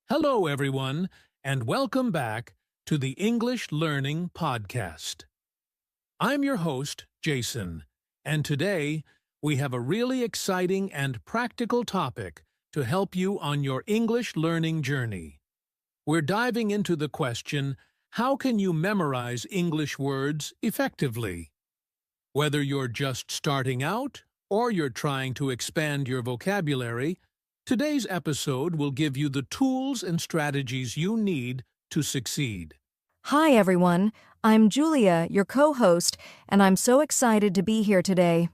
Hello, everyone, and welcome back to the English Learning Podcast. I'm your host, Jason, and today we have a really exciting and practical topic to help you on your English learning journey. We're diving into the question, how can you memorize English words effectively? Whether you're just starting out or you're trying to expand your vocabulary, today's episode will give you the tools and strategies you need to succeed. Hi, everyone. I'm Julia, your co-host, and I'm so excited to be here today.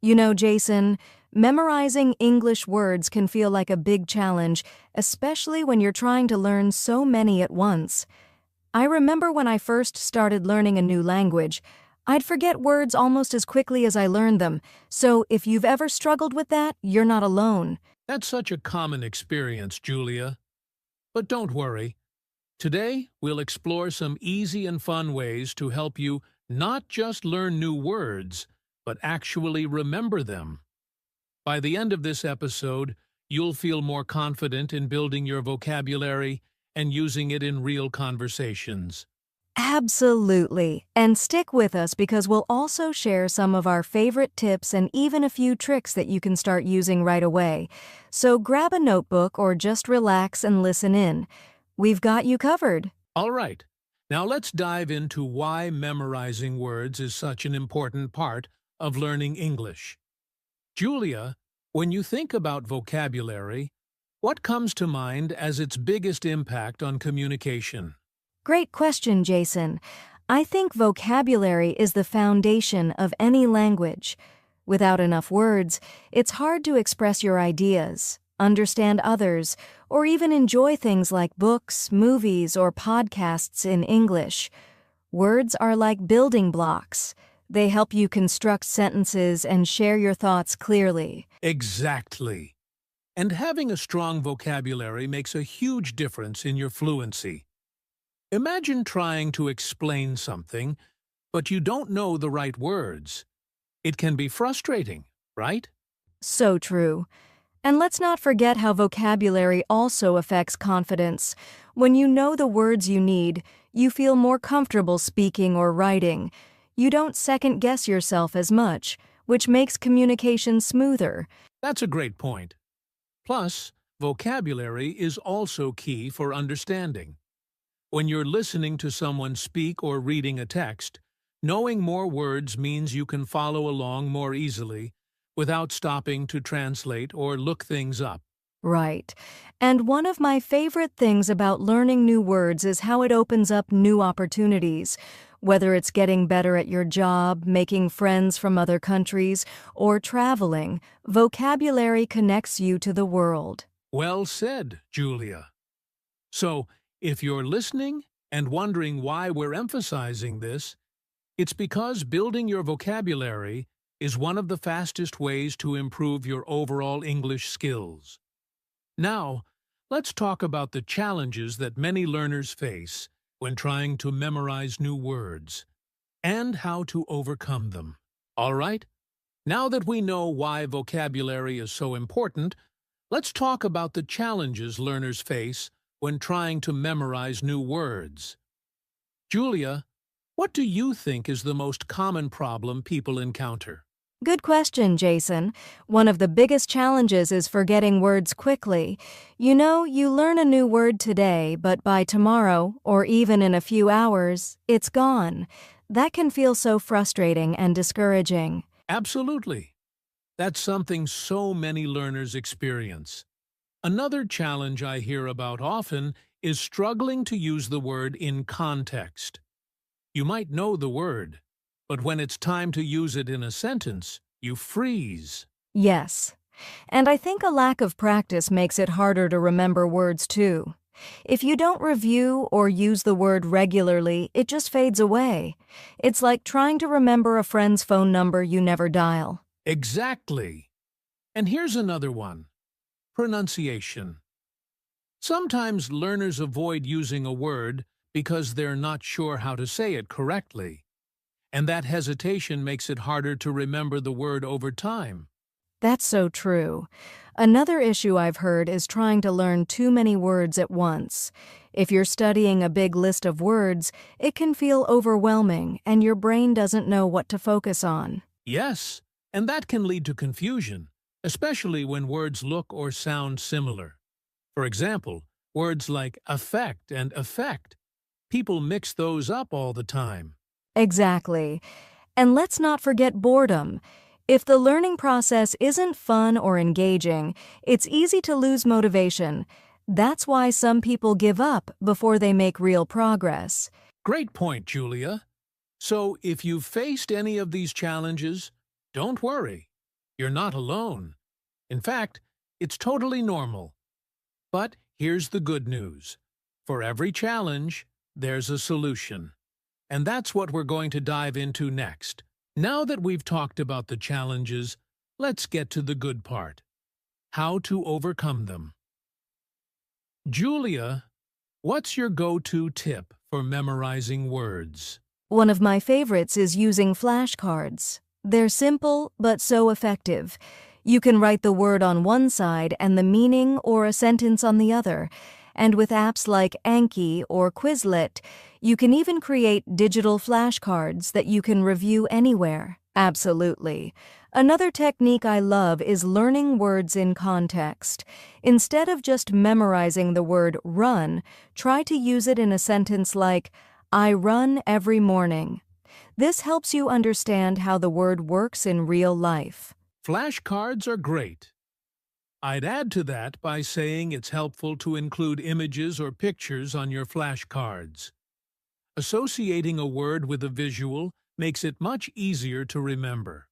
You know, Jason, memorizing English words can feel like a big challenge, especially when you're trying to learn so many at once. I remember when I first started learning a new language, I'd forget words almost as quickly as I learned them, so if you've ever struggled with that, you're not alone. That's such a common experience, Julia. But don't worry. Today, we'll explore some easy and fun ways to help you not just learn new words, but actually remember them. By the end of this episode, you'll feel more confident in building your vocabulary and using it in real conversations. Absolutely. And stick with us because we'll also share some of our favorite tips and even a few tricks that you can start using right away. So grab a notebook or just relax and listen in. We've got you covered. All right, now let's dive into why memorizing words is such an important part of learning English. Julia, when you think about vocabulary, what comes to mind as its biggest impact on communication? Great question, Jason. I think vocabulary is the foundation of any language. Without enough words, it's hard to express your ideas, understand others, or even enjoy things like books, movies, or podcasts in English. Words are like building blocks. They help you construct sentences and share your thoughts clearly. Exactly. And having a strong vocabulary makes a huge difference in your fluency. Imagine trying to explain something, but you don't know the right words. It can be frustrating, right? So true. And let's not forget how vocabulary also affects confidence. When you know the words you need, you feel more comfortable speaking or writing. You don't second-guess yourself as much, which makes communication smoother. That's a great point. Plus, vocabulary is also key for understanding. When you're listening to someone speak or reading a text, knowing more words means you can follow along more easily without stopping to translate or look things up. Right. And one of my favorite things about learning new words is how it opens up new opportunities. Whether it's getting better at your job, making friends from other countries, or traveling, vocabulary connects you to the world. Well said, Julia. So, if you're listening and wondering why we're emphasizing this, it's because building your vocabulary is one of the fastest ways to improve your overall English skills. Now, let's talk about the challenges that many learners face when trying to memorize new words, and how to overcome them. All right? Now that we know why vocabulary is so important, let's talk about the challenges learners face when trying to memorize new words. Julia, what do you think is the most common problem people encounter? Good question, Jason. One of the biggest challenges is forgetting words quickly. You know, you learn a new word today, but by tomorrow, or even in a few hours, it's gone. That can feel so frustrating and discouraging. Absolutely. That's something so many learners experience. Another challenge I hear about often is struggling to use the word in context. You might know the word, but when it's time to use it in a sentence, you freeze. Yes. And I think a lack of practice makes it harder to remember words too. If you don't review or use the word regularly, it just fades away. It's like trying to remember a friend's phone number you never dial. Exactly. And here's another one. Pronunciation. Sometimes learners avoid using a word because they're not sure how to say it correctly, and that hesitation makes it harder to remember the word over time. That's so true. Another issue I've heard is trying to learn too many words at once. If you're studying a big list of words, it can feel overwhelming and your brain doesn't know what to focus on. Yes, and that can lead to confusion, especially when words look or sound similar. For example, words like affect and effect. People mix those up all the time. Exactly. And let's not forget boredom. If the learning process isn't fun or engaging, it's easy to lose motivation. That's why some people give up before they make real progress. Great point, Julia. So if you've faced any of these challenges, don't worry. You're not alone. In fact, it's totally normal. But here's the good news. For every challenge, there's a solution. And that's what we're going to dive into next. Now that we've talked about the challenges, let's get to the good part. How to overcome them. Julia, what's your go-to tip for memorizing words? One of my favorites is using flashcards. They're simple but so effective. You can write the word on one side and the meaning or a sentence on the other. And with apps like Anki or Quizlet, you can even create digital flashcards that you can review anywhere. Absolutely. Another technique I love is learning words in context. Instead of just memorizing the word run, try to use it in a sentence like, I run every morning. This helps you understand how the word works in real life. Flashcards are great. I'd add to that by saying it's helpful to include images or pictures on your flashcards. Associating a word with a visual makes it much easier to remember.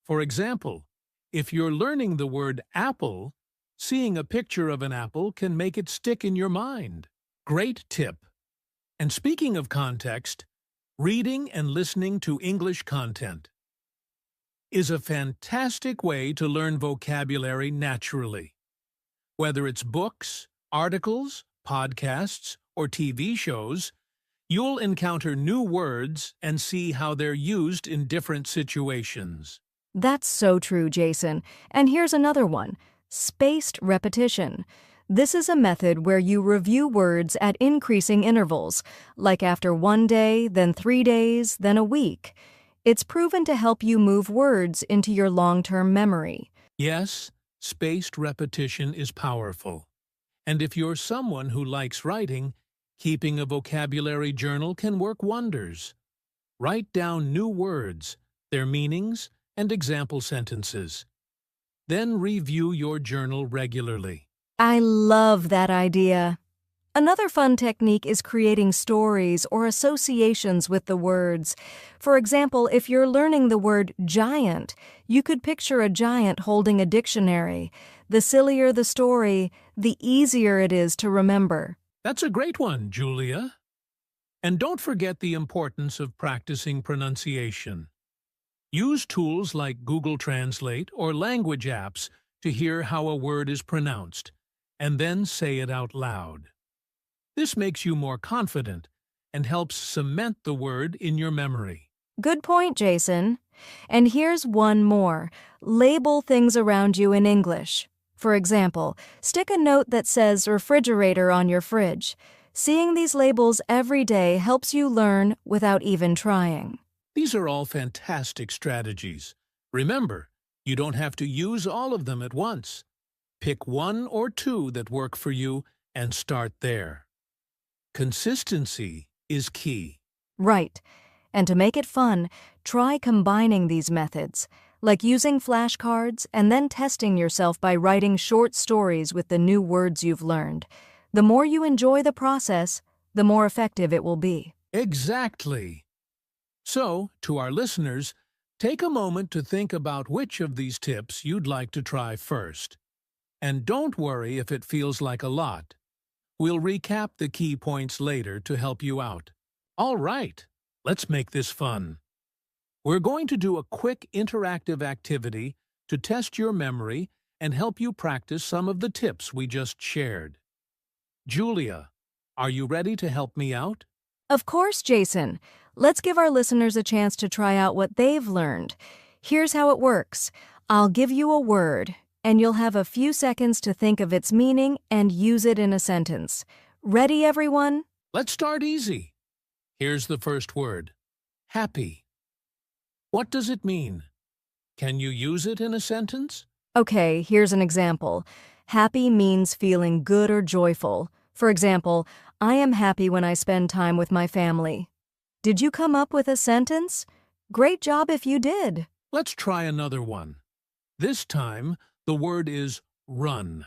For example, if you're learning the word apple, seeing a picture of an apple can make it stick in your mind. Great tip. And speaking of context, reading and listening to English content is a fantastic way to learn vocabulary naturally. Whether it's books, articles, podcasts, or TV shows, you'll encounter new words and see how they're used in different situations. That's so true, Jason. And here's another one, spaced repetition. This is a method where you review words at increasing intervals, like after 1 day, then 3 days, then a week. It's proven to help you move words into your long-term memory. Yes, spaced repetition is powerful. And if you're someone who likes writing, keeping a vocabulary journal can work wonders. Write down new words, their meanings, and example sentences. Then review your journal regularly. I love that idea. Another fun technique is creating stories or associations with the words. For example, if you're learning the word giant, you could picture a giant holding a dictionary. The sillier the story, the easier it is to remember. That's a great one, Julia. And don't forget the importance of practicing pronunciation. Use tools like Google Translate or language apps to hear how a word is pronounced, and then say it out loud. This makes you more confident and helps cement the word in your memory. Good point, Jason. And here's one more. Label things around you in English. For example, stick a note that says refrigerator on your fridge. Seeing these labels every day helps you learn without even trying. These are all fantastic strategies. Remember, you don't have to use all of them at once. Pick 1 or 2 that work for you and start there. Consistency is key. Right. And to make it fun, try combining these methods, like using flashcards and then testing yourself by writing short stories with the new words you've learned. The more you enjoy the process, the more effective it will be. Exactly. So, to our listeners, take a moment to think about which of these tips you'd like to try first. And don't worry if it feels like a lot. We'll recap the key points later to help you out. All right, let's make this fun. We're going to do a quick interactive activity to test your memory and help you practice some of the tips we just shared. Julia, are you ready to help me out? Of course, Jason. Let's give our listeners a chance to try out what they've learned. Here's how it works. I'll give you a word, and you'll have a few seconds to think of its meaning and use it in a sentence. Ready, everyone? Let's start easy. Here's the first word. Happy. What does it mean? Can you use it in a sentence? Okay, here's an example. Happy means feeling good or joyful. For example, I am happy when I spend time with my family. Did you come up with a sentence? Great job if you did. Let's try another one. This time, the word is run.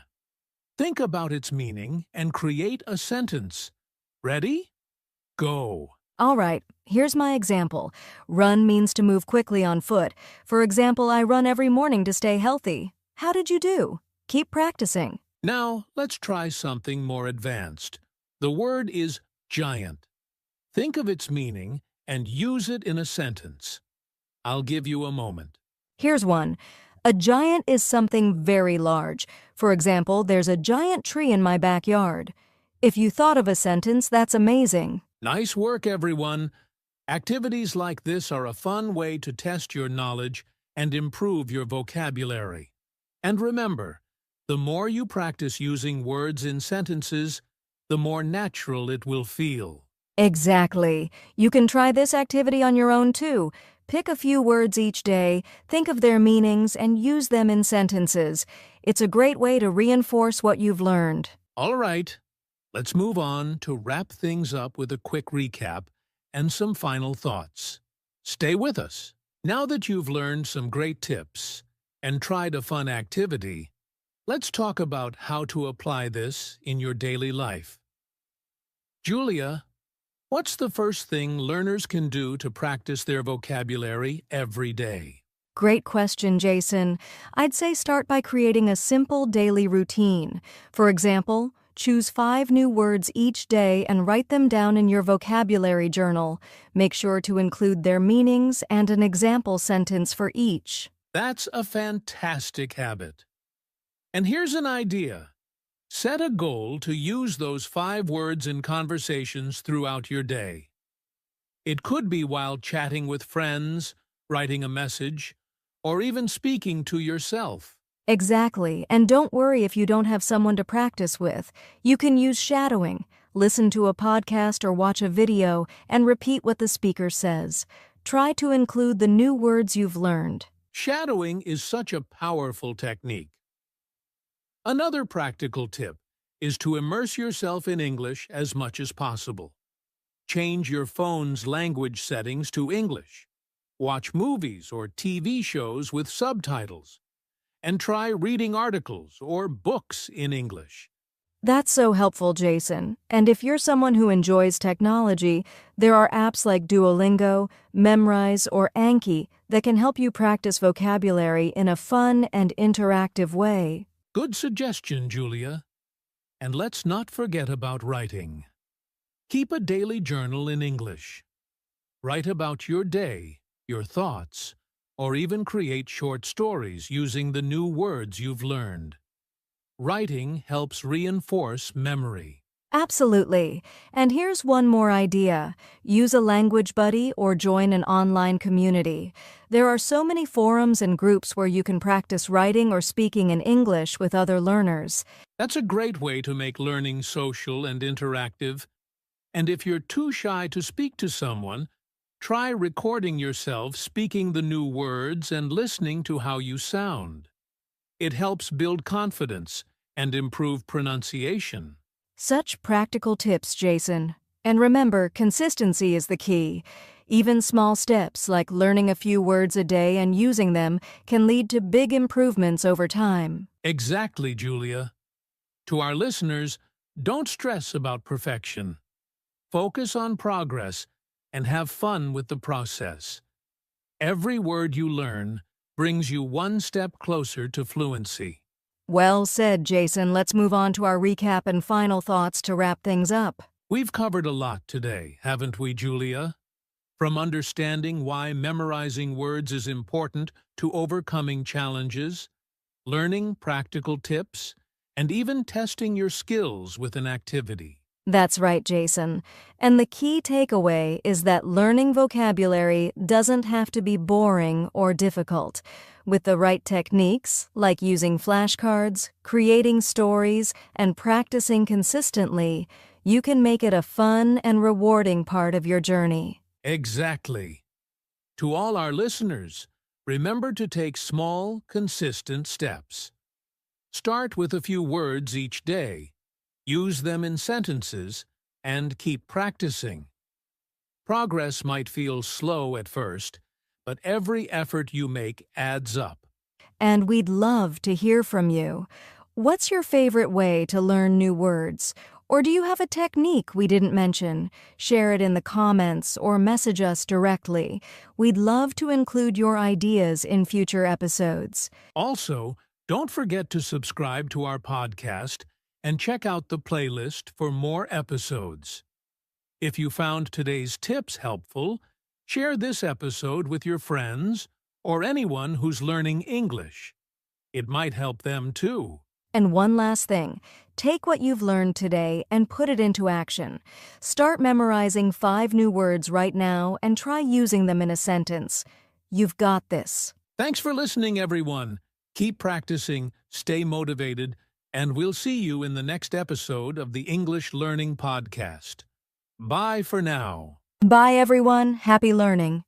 Think about its meaning and create a sentence. Ready? Go. All right, here's my example. Run means to move quickly on foot. For example, I run every morning to stay healthy. How did you do? Keep practicing. Now, let's try something more advanced. The word is giant. Think of its meaning and use it in a sentence. I'll give you a moment. Here's one. A giant is something very large. For example, there's a giant tree in my backyard. If you thought of a sentence, that's amazing. Nice work, everyone. Activities like this are a fun way to test your knowledge and improve your vocabulary. And remember, the more you practice using words in sentences, the more natural it will feel. Exactly. You can try this activity on your own too. Pick a few words each day, think of their meanings, and use them in sentences. It's a great way to reinforce what you've learned. All right, let's move on to wrap things up with a quick recap and some final thoughts. Stay with us. Now that you've learned some great tips and tried a fun activity, let's talk about how to apply this in your daily life. Julia, what's the first thing learners can do to practice their vocabulary every day? Great question, Jason. I'd say start by creating a simple daily routine. For example, choose 5 new words each day and write them down in your vocabulary journal. Make sure to include their meanings and an example sentence for each. That's a fantastic habit. And here's an idea. Set a goal to use those 5 words in conversations throughout your day. It could be while chatting with friends, writing a message, or even speaking to yourself. Exactly, and don't worry if you don't have someone to practice with. You can use shadowing. Listen to a podcast or watch a video and repeat what the speaker says. Try to include the new words you've learned. Shadowing is such a powerful technique. Another practical tip is to immerse yourself in English as much as possible. Change your phone's language settings to English. Watch movies or TV shows with subtitles. And try reading articles or books in English. That's so helpful, Jason. And if you're someone who enjoys technology, there are apps like Duolingo, Memrise, or Anki that can help you practice vocabulary in a fun and interactive way. Good suggestion, Julia. And let's not forget about writing. Keep a daily journal in English. Write about your day, your thoughts, or even create short stories using the new words you've learned. Writing helps reinforce memory. Absolutely. And here's one more idea. Use a language buddy or join an online community. There are so many forums and groups where you can practice writing or speaking in English with other learners. That's a great way to make learning social and interactive. And if you're too shy to speak to someone, try recording yourself speaking the new words and listening to how you sound. It helps build confidence and improve pronunciation. Such practical tips, Jason. And remember, consistency is the key. Even small steps like learning a few words a day and using them can lead to big improvements over time. Exactly, Julia. To our listeners, don't stress about perfection. Focus on progress and have fun with the process. Every word you learn brings you one step closer to fluency. Well said, Jason. Let's move on to our recap and final thoughts to wrap things up. We've covered a lot today, haven't we, Julia? From understanding why memorizing words is important to overcoming challenges, learning practical tips, and even testing your skills with an activity. That's right, Jason. And the key takeaway is that learning vocabulary doesn't have to be boring or difficult. With the right techniques, like using flashcards, creating stories, and practicing consistently, you can make it a fun and rewarding part of your journey. Exactly. To all our listeners, remember to take small, consistent steps. Start with a few words each day. Use them in sentences, and keep practicing. Progress might feel slow at first, but every effort you make adds up. And we'd love to hear from you. What's your favorite way to learn new words? Or do you have a technique we didn't mention? Share it in the comments or message us directly. We'd love to include your ideas in future episodes. Also, don't forget to subscribe to our podcast and check out the playlist for more episodes. If you found today's tips helpful, share this episode with your friends or anyone who's learning English. It might help them too. And one last thing, take what you've learned today and put it into action. Start memorizing 5 new words right now and try using them in a sentence. You've got this. Thanks for listening, everyone. Keep practicing, stay motivated, and we'll see you in the next episode of the English Learning Podcast. Bye for now. Bye, everyone. Happy learning.